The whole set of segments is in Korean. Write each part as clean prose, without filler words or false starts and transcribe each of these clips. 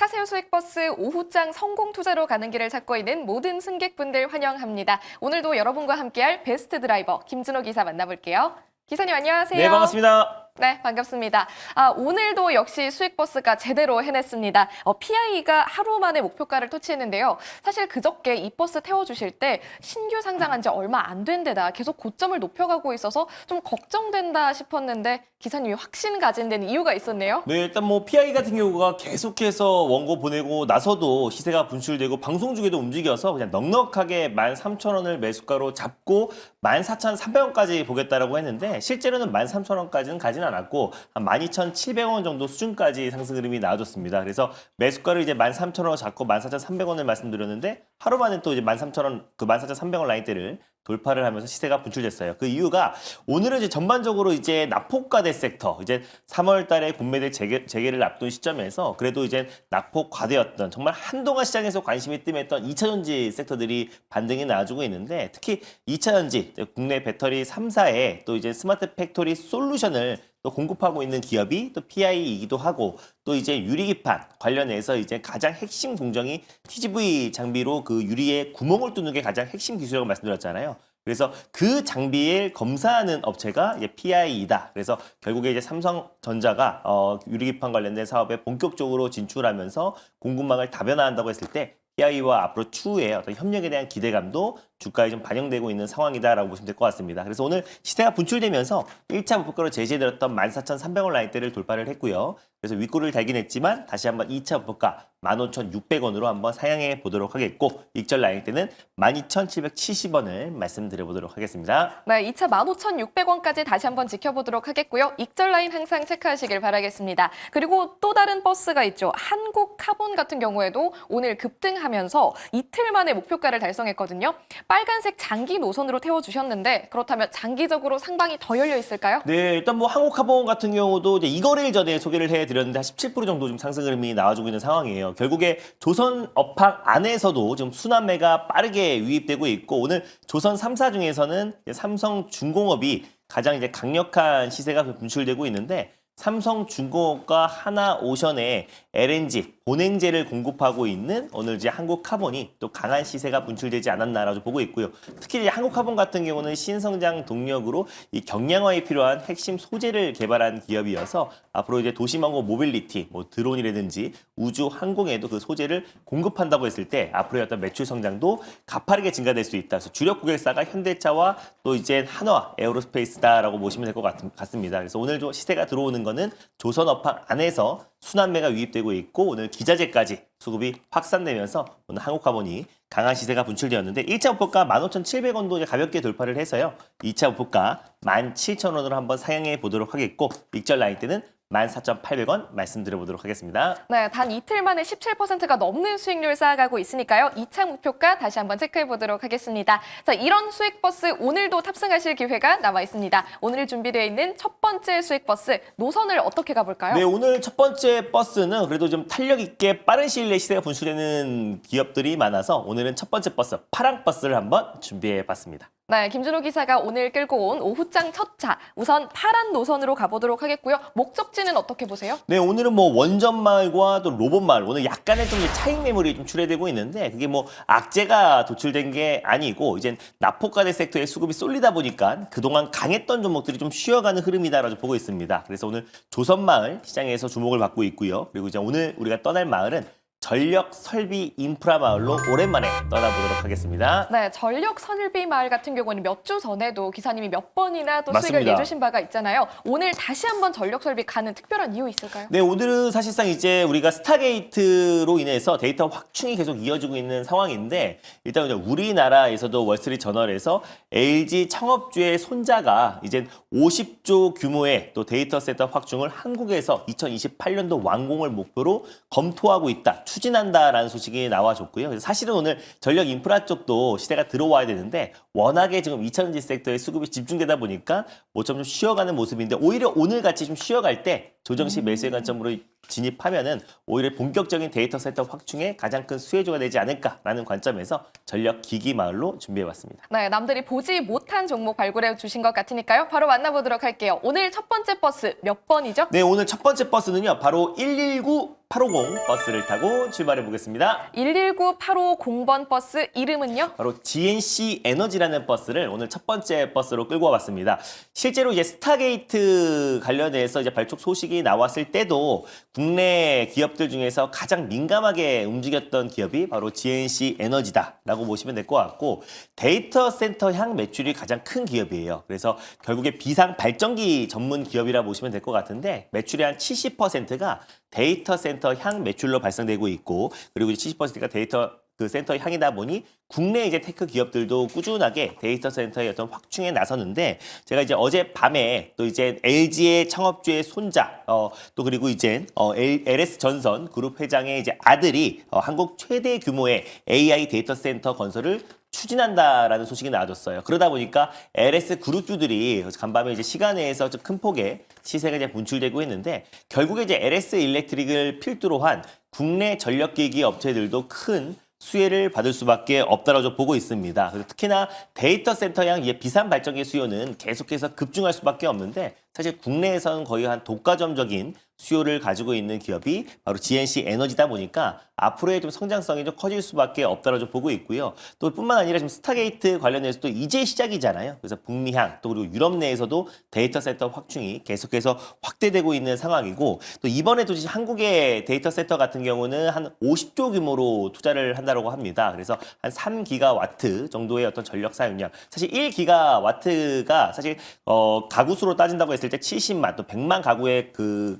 하세요 수익버스 오후장 성공 투자로 가는 길을 찾고 있는 모든 승객분들 환영합니다. 오늘도 여러분과 함께할 베스트 드라이버 김준호 기사 만나볼게요. 기사님 안녕하세요. 네, 반갑습니다. 네, 반갑습니다. 오늘도 역시 수익버스가 제대로 해냈습니다. PI가 하루 만에 목표가를 터치했는데요. 사실 그저께 이 버스 태워주실 때 신규 상장한 지 얼마 안 된 데다 계속 고점을 높여가고 있어서 좀 걱정된다 싶었는데 기사님이 확신 가진 데는 이유가 있었네요. 네, 일단 뭐 PI 같은 경우가 계속해서 원고 보내고 나서도 시세가 분출되고 방송 중에도 움직여서 그냥 넉넉하게 13,000원을 매수가로 잡고 14,300원까지 보겠다라고 했는데 실제로는 13,000원까지는 가진 않았고 한 12,700원 정도 수준까지 상승 흐름이 나와줬습니다. 그래서 매수가를 이제 13,000원 잡고 14,300원을 말씀드렸는데 하루 만에 또 이제 13,000원 그 14,300원 라인대를 돌파를 하면서 시세가 분출됐어요. 그 이유가 오늘은 이제 전반적으로 이제 낙폭과대 섹터, 이제 3월 달에 군매대 재개를 앞둔 시점에서 그래도 이제 낙폭과대였던 정말 한동안 시장에서 관심이 뜸했던 2차전지 섹터들이 반등이 나와주고 있는데 특히 2차전지, 국내 배터리 3사에 또 이제 스마트 팩토리 솔루션을 또 공급하고 있는 기업이 또 PI이기도 하고 또 이제 유리기판 관련해서 이제 가장 핵심 공정이 TGV 장비로 그 유리에 구멍을 뚫는 게 가장 핵심 기술이라고 말씀드렸잖아요. 그래서 그 장비를 검사하는 업체가 이제 PI이다. 그래서 결국에 이제 삼성전자가 유리기판 관련된 사업에 본격적으로 진출하면서 공급망을 다변화한다고 했을 때 PI와 앞으로 추후에 어떤 협력에 대한 기대감도 주가에 좀 반영되고 있는 상황이다라고 보시면 될 것 같습니다. 그래서 오늘 시세가 분출되면서 1차 목표가로 제시해드렸던 14,300원 라인대를 돌파를 했고요. 그래서 윗골을 달긴 했지만 다시 한번 2차 목표가 15,600원으로 한번 상향해 보도록 하겠고 익절 라인대는 12,770원을 말씀드려보도록 하겠습니다. 네, 2차 15,600원까지 다시 한번 지켜보도록 하겠고요. 익절 라인 항상 체크하시길 바라겠습니다. 그리고 또 다른 버스가 있죠. 한국카본 같은 경우에도 오늘 급등하면서 이틀 만에 목표가를 달성했거든요. 빨간색 장기 노선으로 태워주셨는데 그렇다면 장기적으로 상방이 더 열려 있을까요? 네, 일단 뭐 한국카본 같은 경우도 이제 이거래일 전에 소개를 해드렸는데 한 17% 정도 좀 상승 흐름이 나와주고 있는 상황이에요. 결국에 조선 업황 안에서도 지금 순환매가 빠르게 유입되고 있고 오늘 조선 3사 중에서는 삼성중공업이 가장 이제 강력한 시세가 분출되고 있는데 삼성중공업과 하나오션에 LNG, 본행제를 공급하고 있는 오늘 이제 한국카본이 또 강한 시세가 분출되지 않았나라고 보고 있고요. 특히 이제 한국카본 같은 경우는 신성장 동력으로 이 경량화에 필요한 핵심 소재를 개발한 기업이어서 앞으로 이제 도시망고 모빌리티, 뭐 드론이라든지 우주 항공에도 그 소재를 공급한다고 했을 때 앞으로의 어떤 매출 성장도 가파르게 증가될 수 있다. 그래서 주력 고객사가 현대차와 또 이제 한화 에어로스페이스다라고 보시면 될 것 같습니다. 그래서 오늘 좀 시세가 들어오는 거는 조선업황 안에서 순환매가 유입되고 있고 오늘 기자재까지 수급이 확산되면서 오늘 한국카본이 강한 시세가 분출되었는데 1차 목표가 15,700원도 이제 가볍게 돌파를 해서요. 2차 목표가 17,000원으로 한번 상향해 보도록 하겠고 익절 라인 때는 14,800원 말씀드려보도록 하겠습니다. 네, 단 이틀 만에 17%가 넘는 수익률 쌓아가고 있으니까요. 2차 목표가 다시 한번 체크해 보도록 하겠습니다. 자, 이런 수익버스 오늘도 탑승하실 기회가 남아 있습니다. 오늘 준비되어 있는 첫 번째 수익버스 노선을 어떻게 가볼까요? 네, 오늘 첫 번째 버스는 그래도 좀 탄력 있게 빠른 시일 내에 시세가 분출되는 기업들이 많아서 오늘은 첫 번째 버스 파랑버스를 한번 준비해 봤습니다. 네, 김준호 기사가 오늘 끌고 온 오후장 첫 차, 우선 파란 노선으로 가보도록 하겠고요. 목적지는 어떻게 보세요? 네, 오늘은 뭐 원전마을과 또 로봇마을 오늘 약간의 좀 차익 매물이 좀 출회되고 있는데 그게 뭐 악재가 도출된 게 아니고 이제 납폭과대 섹터에 수급이 쏠리다 보니까 그동안 강했던 종목들이 좀 쉬어가는 흐름이다라고 보고 있습니다. 그래서 오늘 조선마을 시장에서 주목을 받고 있고요. 그리고 이제 오늘 우리가 떠날 마을은 전력 설비 인프라 마을로 오랜만에 떠나보도록 하겠습니다. 네, 전력 설비 마을 같은 경우는 몇 주 전에도 기사님이 몇 번이나 또 수익을 맞습니다. 내주신 바가 있잖아요. 오늘 다시 한번 전력 설비 가는 특별한 이유 있을까요? 네, 오늘은 사실상 이제 우리가 스타게이트로 인해서 데이터 확충이 계속 이어지고 있는 상황인데 일단 우리나라에서도 월스트리트 저널에서 LG 창업주의 손자가 이제 50조 규모의 또 데이터 센터 확충을 한국에서 2028년도 완공을 목표로 검토하고 있다. 추진한다라는 소식이 나와줬고요. 그래서 사실은 오늘 전력 인프라 쪽도 시대가 들어와야 되는데 워낙에 지금 2차전지 섹터에 수급이 집중되다 보니까 모처럼 좀 쉬어가는 모습인데 오히려 오늘 같이 좀 쉬어갈 때 조정시 매수의 관점으로 진입하면은 오히려 본격적인 데이터 센터 확충에 가장 큰 수혜주가 되지 않을까라는 관점에서 전력 기기 마을로 준비해봤습니다. 네, 남들이 보지 못한 종목 발굴해 주신 것 같으니까요. 바로 만나보도록 할게요. 오늘 첫 번째 버스 몇 번이죠? 네, 오늘 첫 번째 버스는요. 바로 119-850 버스를 타고 출발해 보겠습니다. 119-850번 버스 이름은요? 바로 GNC 에너지라는 버스를 오늘 첫 번째 버스로 끌고 와봤습니다. 실제로 이제 스타게이트 관련해서 이제 발족 소식이 나왔을 때도 국내 기업들 중에서 가장 민감하게 움직였던 기업이 바로 GNC 에너지다라고 보시면 될 것 같고 데이터 센터 향 매출이 가장 큰 기업이에요. 그래서 결국에 비상 발전기 전문 기업이라 보시면 될 것 같은데 매출의 한 70%가 데이터 센터 향 매출로 발생되고 있고 그리고 70%가 데이터 그 센터 향이다 보니 국내 이제 테크 기업들도 꾸준하게 데이터 센터의 어떤 확충에 나서는데 제가 이제 어제 밤에 또 이제 LG의 창업주의 손자 또 그리고 이제 LS 전선 그룹 회장의 이제 아들이 한국 최대 규모의 AI 데이터 센터 건설을 추진한다라는 소식이 나와줬어요. 그러다 보니까 LS 그룹주들이 간밤에 이제 시간내에서 좀 큰 폭의 시세가 이제 분출되고 있는데 결국에 이제 LS 일렉트릭을 필두로 한 국내 전력기기 업체들도 큰 수혜를 받을 수밖에 없다라고 보고 있습니다. 그래서 특히나 데이터 센터 양 비상 발전기 수요는 계속해서 급증할 수밖에 없는데 사실 국내에서는 거의 한 독과점적인 수요를 가지고 있는 기업이 바로 GNC 에너지다 보니까 앞으로의 좀 성장성이 좀 커질 수밖에 없다라고 보고 있고요. 또 뿐만 아니라 지금 스타게이트 관련해서 또 이제 시작이잖아요. 그래서 북미향 또 그리고 유럽 내에서도 데이터 센터 확충이 계속해서 확대되고 있는 상황이고 또 이번에도 한국의 데이터 센터 같은 경우는 한 50조 규모로 투자를 한다고 합니다. 그래서 한 3기가와트 정도의 어떤 전력 사용량. 사실 1기가와트가 사실 가구 수로 따진다고 했을 때 70만 또 100만 가구의 그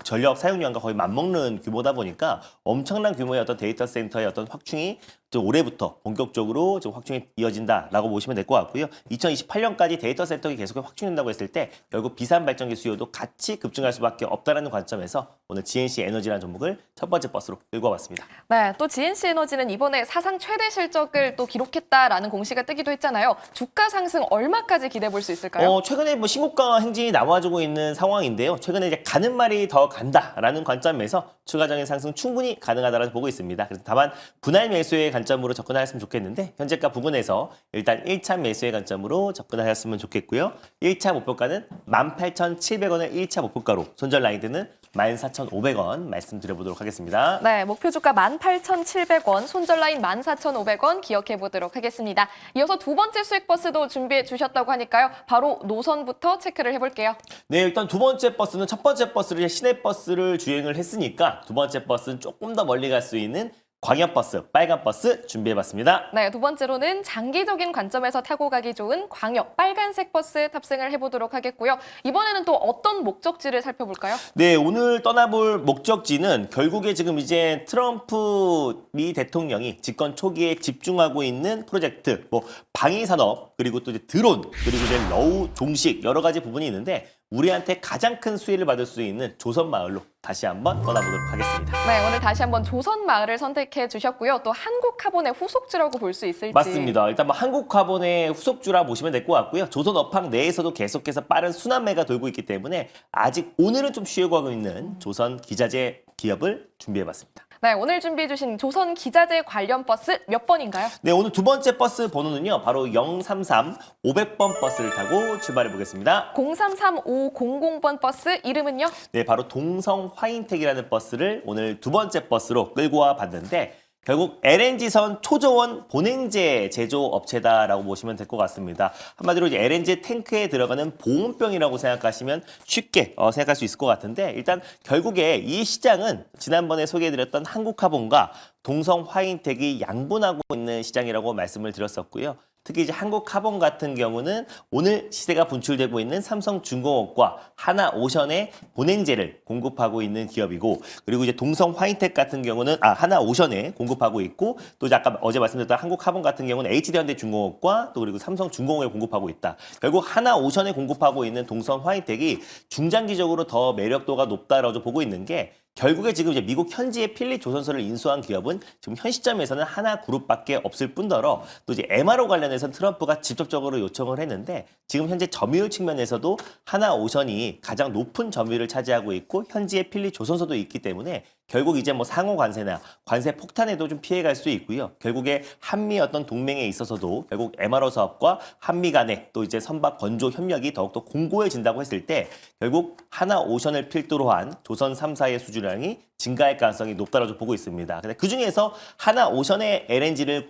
전력 사용량과 거의 맞먹는 규모다 보니까 엄청난 규모의 어떤 데이터 센터의 어떤 확충이 좀 올해부터 본격적으로 좀 확충이 이어진다라고 보시면 될 것 같고요. 2028년까지 데이터 센터가 계속 확충된다고 했을 때 결국 비상 발전기 수요도 같이 급증할 수밖에 없다라는 관점에서 오늘 GNC 에너지라는 종목을 첫 번째 버스로 끌고 와봤습니다. 네, 또 GNC 에너지는 이번에 사상 최대 실적을 또 기록했다라는 공시가 뜨기도 했잖아요. 주가 상승 얼마까지 기대해 볼 수 있을까요? 최근에 뭐 신고가 행진이 나와주고 있는 상황인데요. 최근에 이제 가는 말이 더 간다라는 관점에서 추가적인 상승 충분히 가능하다고 보고 있습니다. 그래서 다만 분할 매수의 관점으로 접근하셨으면 좋겠는데 현재가 부근에서 일단 1차 매수의 관점으로 접근하셨으면 좋겠고요. 1차 목표가는 18,700원을 1차 목표가로 손절 라인드는 14,500원 말씀드려보도록 하겠습니다. 네, 목표 주가 18,700원, 손절 라인 14,500원 기억해 보도록 하겠습니다. 이어서 두 번째 수익 버스도 준비해 주셨다고 하니까요. 바로 노선부터 체크를 해볼게요. 네, 일단 두 번째 버스는 첫 번째 버스를 시내버스를 주행을 했으니까 두 번째 버스는 조금 더 멀리 갈 수 있는 광역버스, 빨간버스 준비해봤습니다. 네, 두 번째로는 장기적인 관점에서 타고 가기 좋은 광역 빨간색 버스 탑승을 해보도록 하겠고요. 이번에는 또 어떤 목적지를 살펴볼까요? 네, 오늘 떠나볼 목적지는 결국에 지금 이제 트럼프 미 대통령이 집권 초기에 집중하고 있는 프로젝트, 뭐 방위산업, 그리고 또 이제 드론, 그리고 이제 러우, 종식 여러 가지 부분이 있는데 우리한테 가장 큰 수혜를 받을 수 있는 조선마을로 다시 한번 떠나보도록 하겠습니다. 네, 오늘 다시 한번 조선마을을 선택해 주셨고요. 또 한국카본의 후속주라고 볼 수 있을지. 맞습니다. 일단 뭐 한국카본의 후속주라 보시면 될 것 같고요. 조선업황 내에서도 계속해서 빠른 순환매가 돌고 있기 때문에 아직 오늘은 좀 쉬어가고 있는 조선기자재 기업을 준비해봤습니다. 네, 오늘 준비해 주신 조선 기자재 관련 버스 몇 번인가요? 네, 오늘 두 번째 버스 번호는요. 바로 033 500번 버스를 타고 출발해 보겠습니다. 033-500번 버스 이름은요? 네, 바로 동성 화인택이라는 버스를 오늘 두 번째 버스로 끌고 와 봤는데 결국 LNG선 초저원 본행제 제조업체다라고 보시면 될 것 같습니다. 한마디로 이제 LNG 탱크에 들어가는 보온병이라고 생각하시면 쉽게 생각할 수 있을 것 같은데 일단 결국에 이 시장은 지난번에 소개해드렸던 한국카본과 동성 화인택이 양분하고 있는 시장이라고 말씀을 드렸었고요. 특히 이제 한국카본 같은 경우는 오늘 시세가 분출되고 있는 삼성중공업과 하나오션의 본행제를 공급하고 있는 기업이고 그리고 이제 동성 화이텍 같은 경우는 하나오션에 공급하고 있고 또 이제 아까 어제 말씀드렸던 한국카본 같은 경우는 HD현대중공업과 또 그리고 삼성중공업에 공급하고 있다. 결국 하나오션에 공급하고 있는 동성 화이텍이 중장기적으로 더 매력도가 높다라고 보고 있는 게 결국에 지금 이제 미국 현지의 필립 조선소를 인수한 기업은 지금 현 시점에서는 하나그룹밖에 없을 뿐더러 또 이제 MRO 관련해서 트럼프가 직접적으로 요청을 했는데 지금 현재 점유율 측면에서도 하나오션이 가장 높은 점유율을 차지하고 있고 현지의 필립 조선소도 있기 때문에 결국 이제 뭐 상호 관세나 관세 폭탄에도 좀 피해갈 수 있고요. 결국에 한미 어떤 동맹에 있어서도 결국 MRO 사업과 한미 간의 또 이제 선박 건조 협력이 더욱더 공고해진다고 했을 때 결국 하나오션을 필두로 한 조선 3사의 수주량이 증가할 가능성이 높다고 보고 있습니다. 근데 그 중에서 하나오션의 LNG를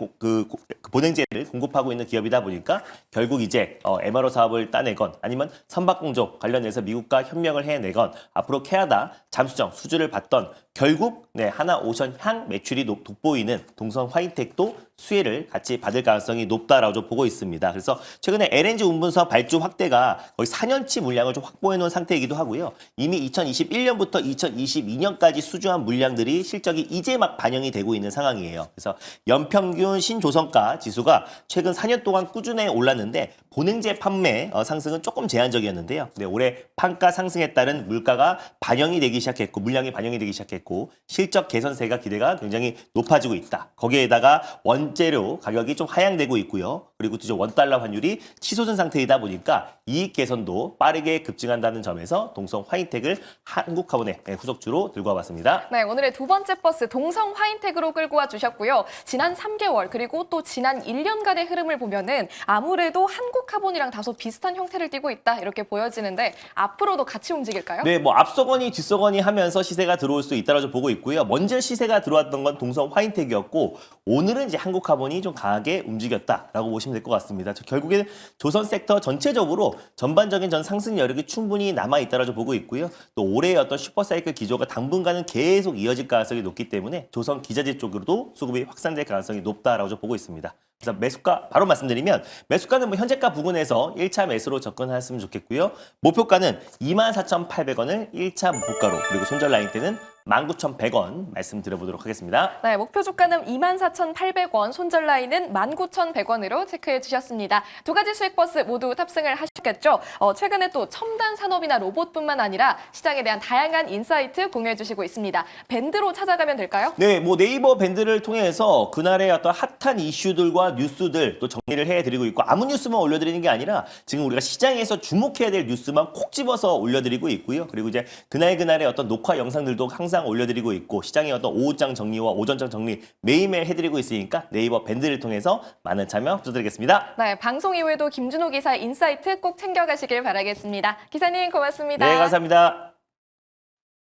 보냉제를 공급하고 있는 기업이다 보니까 결국 이제 MRO 사업을 따내건 아니면 선박 공조 관련해서 미국과 협력을 해내건 앞으로 캐나다 잠수정 수주를 받던 결국 하나오션 향 매출이 돋보이는 동성 화이텍도 수혜를 같이 받을 가능성이 높다라고 좀 보고 있습니다. 그래서 최근에 LNG 운분사 발주 확대가 거의 4년치 물량을 좀 확보해 놓은 상태이기도 하고요. 이미 2021년부터 2022년까지 수주한 물량들이 실적이 이제 막 반영이 되고 있는 상황이에요. 그래서 연평균 신조선가 지수가 최근 4년 동안 꾸준히 올랐는데 보냉제 판매 상승은 조금 제한적이었는데요. 근데 올해 판가 상승에 따른 물가가 반영이 되기 시작했고 물량이 반영이 되기 시작했고 실적 개선세가 기대가 굉장히 높아지고 있다. 거기에다가 원재료 가격이 좀 하향되고 있고요. 그리고 또 이제 원달러 환율이 치솟은 상태이다 보니까 이익 개선도 빠르게 급증한다는 점에서 동성 화이텍을 한국화본의 후속주로 들고 와봤습니다. 네, 오늘의 두 번째 버스 동성 화이텍으로 끌고 와 주셨고요. 지난 3개월 그리고 또 지난 1년간의 흐름을 보면은 아무래도 한국화본이랑 다소 비슷한 형태를 띠고 있다 이렇게 보여지는데 앞으로도 같이 움직일까요? 네, 뭐 앞서거니 뒤서거니 하면서 시세가 들어올 수 있다고 보고 있고요. 먼저 시세가 들어왔던 건 동성 화이텍이었고 오늘은 이제 한국화본이 좀 강하게 움직였다라고 보시면 될 것 같습니다. 결국에는 조선 섹터 전체적으로 전반적인 전 상승 여력이 충분히 남아 있다고 보고 있고요. 또 올해의 어떤 슈퍼사이클 기조가 당분간은 계속 이어질 가능성이 높기 때문에 조선 기자재 쪽으로도 수급이 확산될 가능성이 높다라고 보고 있습니다. 그래서 매수가 바로 말씀드리면 매수가는 뭐 현재가 부근에서 1차 매수로 접근하셨으면 좋겠고요. 목표가는 24,800원을 1차 목표가로 그리고 손절 라인 때는 19,100원 말씀드려보도록 하겠습니다. 네, 목표 주가는 24,800원, 손절 라인은 19,100원으로 체크해 주셨습니다. 두 가지 수익 버스 모두 탑승을 하셨겠죠? 최근에 또 첨단 산업이나 로봇뿐만 아니라 시장에 대한 다양한 인사이트 공유해 주시고 있습니다. 밴드로 찾아가면 될까요? 네, 뭐 네이버 밴드를 통해서 그날의 어떤 핫한 이슈들과 뉴스들 또 정리를 해드리고 있고 아무 뉴스만 올려드리는 게 아니라 지금 우리가 시장에서 주목해야 될 뉴스만 콕 집어서 올려드리고 있고요. 그리고 이제 그날의 어떤 녹화 영상들도 항상 올려드리고 있고 시장의 어떤 오후장 정리와 오전장 정리 매일매일 해드리고 있으니까 네이버 밴드를 통해서 많은 참여 부탁드리겠습니다. 네, 방송 이후에도 김준호 기사 인사이트 꼭 챙겨가시길 바라겠습니다. 기사님 고맙습니다. 네, 감사합니다.